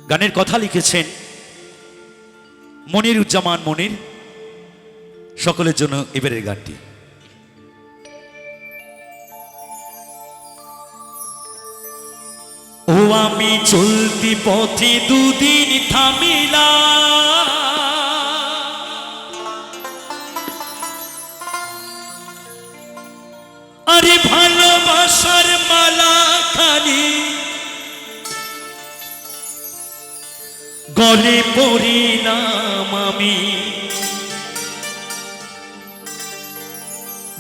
গানের কথা লিখেছেন মনিরুজ্জামান মনির। সকলের জন্য এবারের গানটি। ও আমি চলতি পথে দুদিন থামিলা, আরে ভালোবাসার মালা খানি গলে পড়িলাম আমি,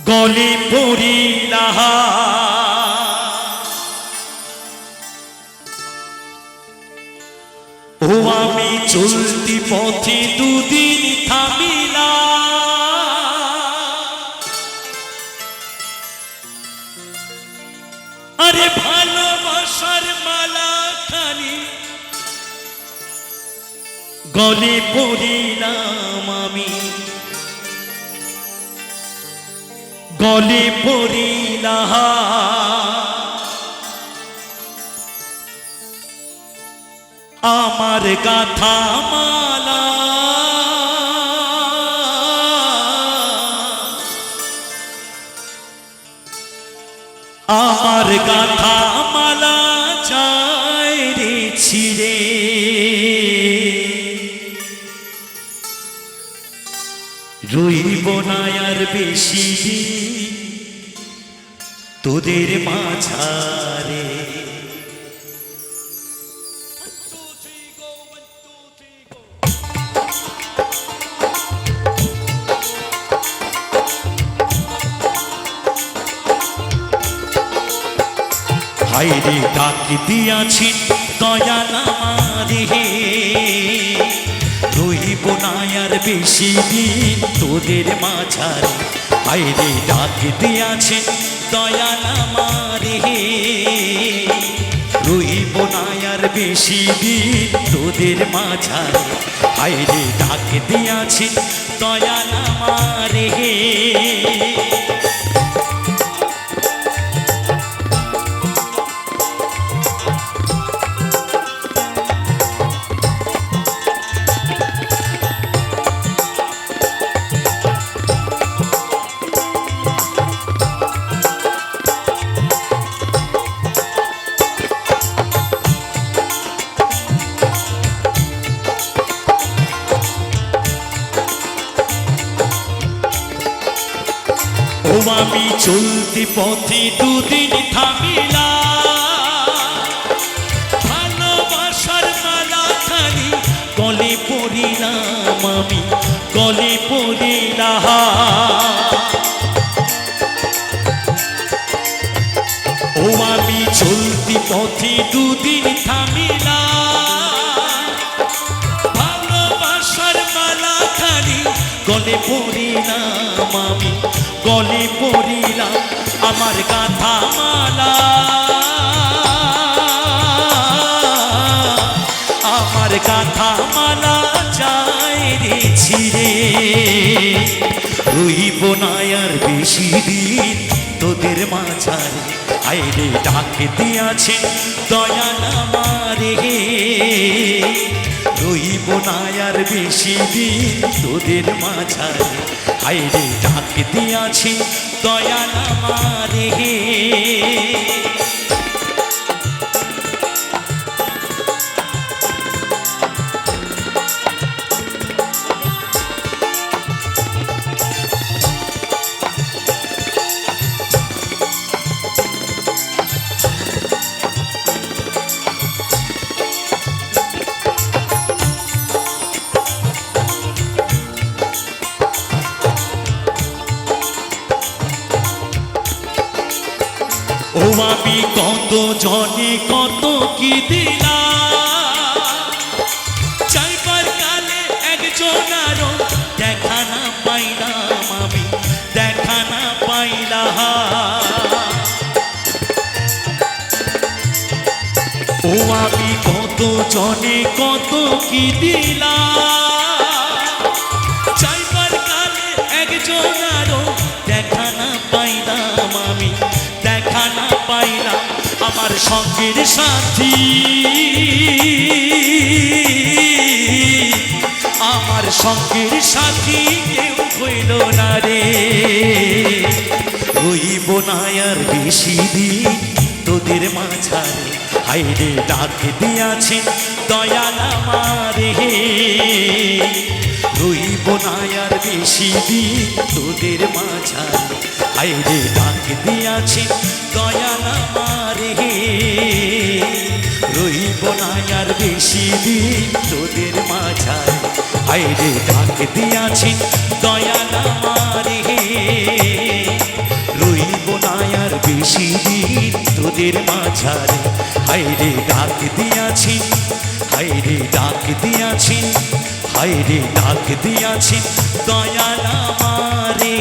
গলে পড়িলাম। ও আমি চলতি পথে দুদিন থামিলাম, আরে ভালোবাসার মালা খানি গলে পড়িলাম আমি, গলে পড়িলাম। আমার গাথা মালা আমার গাথা মালা চাই রে ছিড়ে, রইব না আর বেশি তোদের মাঝারে। হায়রে ডাক দিয়াছি দয়াল আমারে, রইব না আর বেশি দিন তোদের মাঝারে। হায়রে ডাক দিয়াছি দয়াল আমারে, রইব না আর বেশি দিন তোদের মাঝারে। হায়রে ডাক দিয়াছি দয়াল আমারে। ও আমি চলতি পথে দুদিন থামিলাম, ভালোবাসার মালা খানি গলে পড়িলাম আমি, গলে পড়িলাম। ও আমি চলতি পথে দুদিন থামিলাম, ভালোবাসার মালা খানি গলে পড়িলাম আমি, গলে পড়িলাম। আমার গাথা মালা আমার গাথা মালা চাই রে ছিড়ে, রইব না আর বেশি দিন তোদের মাঝারে। আইরে ডাক দিয়াছে দয়াল আমারে, রইব না আর বেশি দিন তোদের মাঝারে। আইরে ডাক দিয়াছে দয়াল আমারে। ও আমি কত জনে কত কি দিলাম, চাইবার কালে একজনারও দেখা না পাইলাম আমি, দেখা না পাইলাম। ও আমি কত জনে কত কি দিলাম, চাইবার কালে একজনারও দেখা না পাইলাম আমি, দেখা না পাইলাম। আমার সঙ্গের সাথী সঙ্গের সাথী কেউ হইল না রে, হইব না আর বেশি দিন তোদের মাঝারে, হাইরে ডাক দিয়াছেন দয়াল আমারে, হইব না আর বেশি দিন তোদের মাঝারে, হাইরে ডাক দিয়াছেন দয়াল আমারে, রইব না আর বেশি দিন তোদের মাঝারে, হাইরে ডাক দিয়াছেন দয়াল আমারে, রইব না আর বেশি দিন তোদের মাঝারে, হাইরে ডাক দিয়াছেন, হাইরে ডাক দিয়াছেন, হাইরে ডাক দিয়াছেন দয়াল আমারে।